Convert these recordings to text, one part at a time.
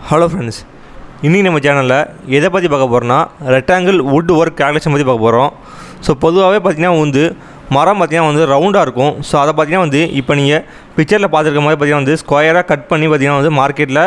Hello friends, இன்றைக்கி நம்ம சேனலில் எதை பற்றி பார்க்க போகிறோன்னா ரெக்டாங்கிள் வுட் ஒர்க் கால்குலேஷன் பற்றி பார்க்க போகிறோம். ஸோ பொதுவாகவே பார்த்திங்கன்னா மரம் பார்த்திங்கன்னா ரவுண்டாக இருக்கும். ஸோ அதை பார்த்திங்கன்னா இப்போ நீங்கள் பிக்சரில் பார்த்துருக்க மாதிரி பார்த்திங்கன்னா ஸ்கொயராக கட் பண்ணி பார்த்திங்கன்னா மார்க்கெட்டில்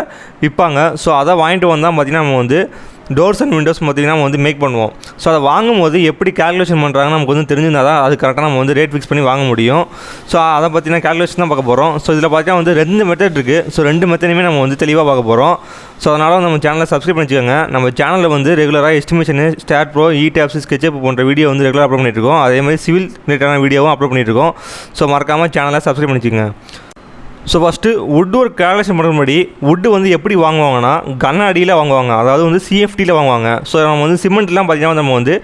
விற்பாங்க. ஸோ அதை வாங்கிட்டு வந்தால் பார்த்திங்கன்னா நம்ம டோர்ஸ் அண்ட் விண்டோஸ் பார்த்திங்கன்னா மேக் பண்ணுவோம். ஸோ அதை வாங்கும்போது எப்படி கால்குலேஷன் பண்ணுறாங்கன்னு நமக்கு தெரிஞ்சிருந்தால் தான் அது கரெக்டாக நம்ம ரேட் ஃபிக்ஸ் பண்ணி வாங்க முடியும். ஸோ அதை பற்றின கால்குலேஷன் தான் பார்க்க போகிறோம். ஸோ இதில் பார்த்தீங்கன்னா 2 மெத்தட் இருக்குது. ஸோ 2 மெத்தடுமே நம்ம தெளிவாக பார்க்க போகிறோம். ஸோ அதனால் நம்ம சேனலை சப்ஸ்கிரைப் பண்ணிச்சுக்கோங்க. நம்ம சேனலில் ரெகுலராக estimation, star bro, ETABS, SKETCHUP போன்ற வீடியோ ரெகுலராக அப்லோட் பண்ணிட்டுருக்கோம். அதேமாதிரி சிவில் ரிலேட்டடான வீடியோவும் அப்லோட் பண்ணிட்டுருக்கோம். ஸோ மறக்காமல் சேனலை சப்ஸ்கிரைப் பண்ணிச்சுக்கோங்க. So first wood work calculation பண்ணுற முன்னாடி வுட்டு எப்படி வாங்குவாங்கன்னா கன அடியில் வாங்குவாங்க, அதாவது CFTயில் வாங்குவாங்க. ஸோ நம்ம சிமெண்ட்லாம் பார்த்திங்கன்னா நம்ம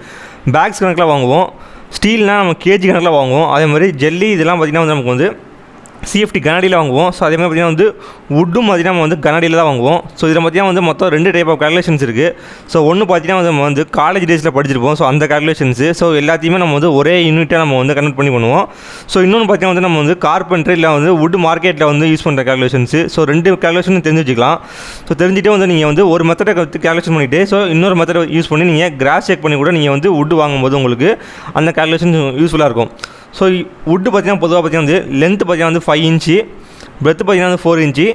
பேக்ஸ் கணக்கில் வாங்குவோம். ஸ்டீல்னால் நம்ம கேஜி கணக்கில் வாங்குவோம். அதே மாதிரி ஜெல்லி இதெல்லாம் பார்த்திங்கன்னா நமக்கு CFT கனடியில் வாங்குவோம். ஸோ அதே மாதிரி பார்த்திங்கன்னா வுட்டும் பார்த்திங்கன்னா நம்ம கனடியில் தான் வாங்குவோம். ஸோ இதில் பார்த்திங்கன்னா மொத்தம் 2 டைப் ஆஃப் கால்குலேஷன்ஸ் இருக்குது. ஸோ ஒன்று பார்த்திங்கன்னா நம்ம காலேஜ் டேஸில் படிச்சிருப்போம். ஸோ அந்த கால்குலேஷன்ஸு ஸோ எல்லாத்தையுமே நம்ம ஒரே யூனிட்டாக நம்ம கன்வெர்ட் பண்ணி பண்ணுவோம். ஸோ இன்னொன்று பார்த்திங்கன்னா நம்ம கார்பென்ட்ரி இல்லை வுட் மார்க்கெட்டில் யூஸ் பண்ணுற கால்குலேஷன்ஸு. ஸோ 2 கால்குலேஷன் தெரிஞ்சு வச்சுக்கலாம். ஸோ தெரிஞ்சுட்டு நீங்கள் ஒரு மெத்தடை கால்குலேஷன் பண்ணிவிட்டு ஸோ இன்னொரு மெத்தடை யூஸ் பண்ணி நீங்கள் கிராஸ் செக் பண்ணி கூட நீங்கள் வுட் வாங்கும்போது உங்களுக்கு அந்த கால்குலேஷன் யூஸ்ஃபுல்லாக இருக்கும். ஸோ வுட்டு பார்த்திங்கன்னா பொதுவாக பார்த்திங்கன்னா லென்த்து பார்த்திங்கன்னா 5 இன்ச்சு, பிரெத்து பார்த்திங்கன்னா 4 இன்ச்சு,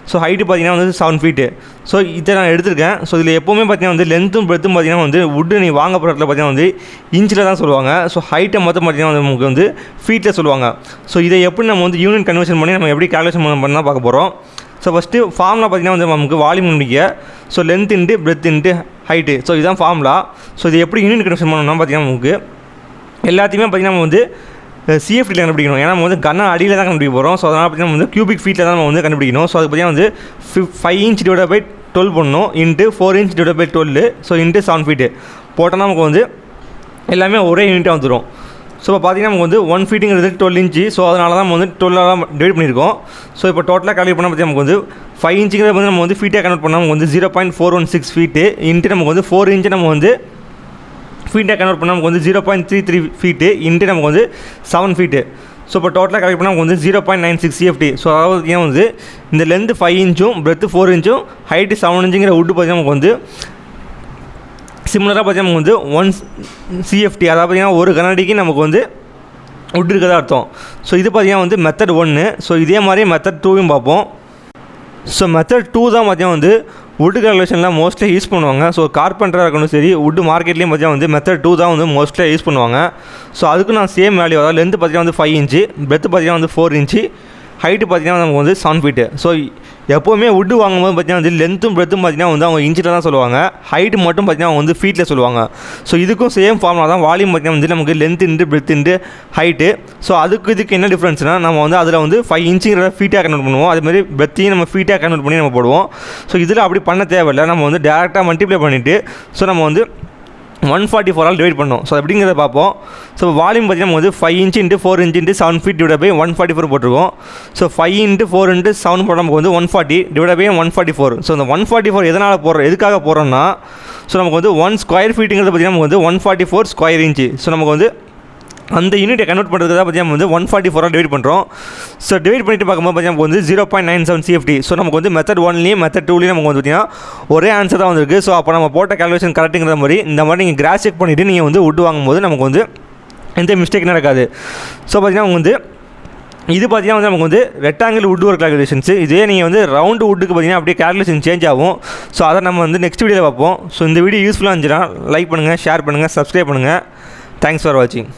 ஸோ ஹைட்டு பார்த்திங்கன்னா 7 ஃபீட்டு. ஸோ இதை நான் எடுத்திருக்கேன். ஸோ இதில் எப்போவுமே பார்த்திங்கன்னா லென்த்தும் பிரெத்தும் பார்த்திங்கன்னா வுட்டு நீ வாங்க போகிற இடத்துல பார்த்திங்கன்னா இன்ச்சில் தான் சொல்லுவாங்க. ஸோ ஹைட்டை மொத்தம் பார்த்திங்கன்னா நமக்கு ஃபீட்டில் சொல்லுவாங்க. ஸோ இதை எப்படி நம்ம யூனிட் கன்வர்ஷன் பண்ணி நம்ம எப்படி கால்குலேஷன் பண்ணால் பார்க்க போகிறோம். ஸோ ஃபஸ்ட்டு ஃபார்முலா பார்த்திங்கன்னா நமக்கு வால்யூம் கண்டுபிடிக்க. So length into breadth into height. So இதுதான் ஃபார்முலா. ஸோ இது எப்படி யூனிட் கன்வர்ஷன் பண்ணணும்னா பார்த்திங்கன்னா நமக்கு எல்லாத்தையுமே பார்த்திங்கன்னா நம்ம CFTயில் கண்டுபிடிக்கணும். ஏன்னா நம்ம கன அடியில் தான் கண்டுபிடிக்க போகிறோம். ஸோ அதனால் பார்த்திங்கன்னா கியூபிக் ஃபீட்டில் தான் நம்ம கண்டுபிடிக்கணும். ஸோ அது பார்த்திங்கன்னா 5 இன்ச் டிவைட் பை 12 பண்ணணும் into 4 inch divide by 12. So into 7 feet போட்டோன்னா நமக்கு எல்லாமே ஒரே யூனிட்டாக வந்துடும். ஸோ இப்போ பார்த்திங்கன்னா நமக்கு 1 ஃபீட்டுங்கிறது 12 இன்ச்சு. ஸோ அதனால தான் நம்ம 12 டிவைட் பண்ணியிருக்கோம். ஸோ இப்போ டோட்டலாக கால்குலேட் பண்ணால் பார்த்திங்கன்னா நமக்கு 5 இன்ச்சுங்கிறது நம்ம ஃபீட்டாக கன்வெர்ட் பண்ணால் நமக்கு 0.416 ஃபீட்டு இன்ட்டு நமக்கு 4 இன்ச்சு நம்ம ஃபீட்டாக கன்வெர்ட் பண்ணால் நமக்கு 0.33 ஃபீட்டு இன்ட்டு நமக்கு 7 ஃபீட்டு. ஸோ இப்போ டோட்டலாக கலெக்ட் பண்ணால் நமக்கு 0.96 CFT. ஸோ அதாவது ஏன் இந்த லென்த்து 5 இன்ச்சும் பிரெத்து 4 இன்ச்சும் ஹைட்டு 7 இன்ச்சுங்கிற வுட்டு பார்த்திங்கன்னா நமக்கு சிமிலராக பார்த்திங்கன்னா நமக்கு 1 CFT. அதாவது பார்த்திங்கன்னா ஒரு கனடிக்கு நமக்கு வுட் இருக்கதா அர்த்தம். ஸோ இது பார்த்திங்கன்னா மெத்தட் 1. ஸோ இதே மாதிரி மெத்தட் 2யும் பார்ப்போம். ஸோ மெத்தட் 2 தான் பார்த்திங்கன்னா வுட் கால்குலேஷன்லாம் மோஸ்ட்லி யூஸ் பண்ணுவாங்க. ஸோ கார்பெண்டராக இருக்கணும் சரி, வுட் மார்க்கெட்லேயும் பார்த்திங்கன்னா மெத்தட் 2 தான் மோஸ்ட்லியாக யூஸ் பண்ணுவாங்க. ஸோ அதுக்கு நான் சேம் வேல்யூ, அதாவது லென்த்து பார்த்திங்கன்னா 5 இன்ச்சு, பிரெத்து பார்த்திங்கன்னா 4 இன்ச்சு, ஹைட்டு பார்த்திங்கன்னா நமக்கு 7 ஃபீட்டு. ஸோ எப்போவுமே வுட்டு வாங்கும்போது பார்த்திங்கன்னா லென்த்தும் பிரெத்தும் பார்த்திங்கன்னா அவங்க இன்ச்சில் தான் சொல்லுவாங்க. ஹைட்டு மட்டும் பார்த்திங்கன்னா அவங்க ஃபீட்டில் சொல்லுவாங்க. ஸோ இதுக்கும் சேம் ஃபார்முலா தான். வால்யூம் பார்த்திங்கன்னா நமக்கு length into breadth into height. So இதுக்கு என்ன டிஃப்ரென்ஸ்னால் நம்ம அதில் 5 இன்ச்சுங்கிற ஃபீட்டாக கன்வெர்ட் பண்ணுவோம். அதேமாதிரி பிரெத்தையும் நம்ம ஃபீட்டாக கன்வெர்ட் பண்ணி நம்ம போடுவோம். ஸோ இதில் அப்படி பண்ண தேவையில்லை. நம்ம டேரெக்டாக மல்டிப்ளை பண்ணிவிட்டு ஸோ நம்ம 144 ஆல் டிவைட் பண்ணோம். ஸோ அப்படிங்கிறத பார்ப்போம். ஸோ வால்யூம் பார்த்திங்கன்னா நம்ம 5 inch into 4 inch into 7 feet divide by 144 போட்டிருக்கோம். ஸோ 5 இன்ட்டு 4 இன்ட்டு 7 போட்டால் நமக்கு 140 டிவைட் பை 144. ஸோ இந்த 144 எதுக்காக போடுறோம்னா ஸோ நமக்கு 1 ஸ்கொயர் ஃபீட்டுங்கிறது பார்த்திங்கன்னா நமக்கு 144 ஸ்கொயர் இன்ச்சு. ஸோ நமக்கு அந்த யூனிட்டை கன்வெர்ட் பண்ணுறது தான் பார்த்திங்கன்னா 144 டிவைட் பண்ணுறோம். ஸோ டிவைட் பண்ணிட்டு பார்க்கும்போது பார்த்திங்கன்னா நமக்கு 0.97 CFT. ஸோ நமக்கு மெத்தட் 1லேயும் மெத்தட் 2லேயும் நமக்கு பார்த்திங்கன்னா ஒரே ஆன்சர் தான் வந்திருக்கு. ஸோ அப்போ நம்ம போட்ட கால்குலேஷன் கரெக்டுங்கிற மாதிரி இந்த மாதிரி நீங்கள் கிராஸ் செக் பண்ணிவிட்டு நீங்கள் வுட் வாங்கும்போது நமக்கு எந்த மிஸ்டேக் நடக்காது. ஸோ பார்த்திங்கன்னா இது பார்த்திங்கன்னா நமக்கு ரெக்டாங்கிள் வுட் ஒர்க் கால்குலேஷன்ஸ். இதே நீங்கள் ரவுண்டு வுட்டுக்கு பார்த்திங்கன்னா அப்படியே கால்குலேஷன் சேஞ்ச் ஆகும். ஸோ அதை நம்ம நெக்ஸ்ட் வீடியோவில் பார்ப்போம். ஸோ இந்த வீடியோ யூஸ்ஃபுல்லாக இருந்துச்சுன்னா லைக் பண்ணுங்கள், ஷேர் பண்ணுங்கள், சப்ஸ்கிரைப் பண்ணுங்கள். தேங்க்ஸ் ஃபார் வாட்சிங்.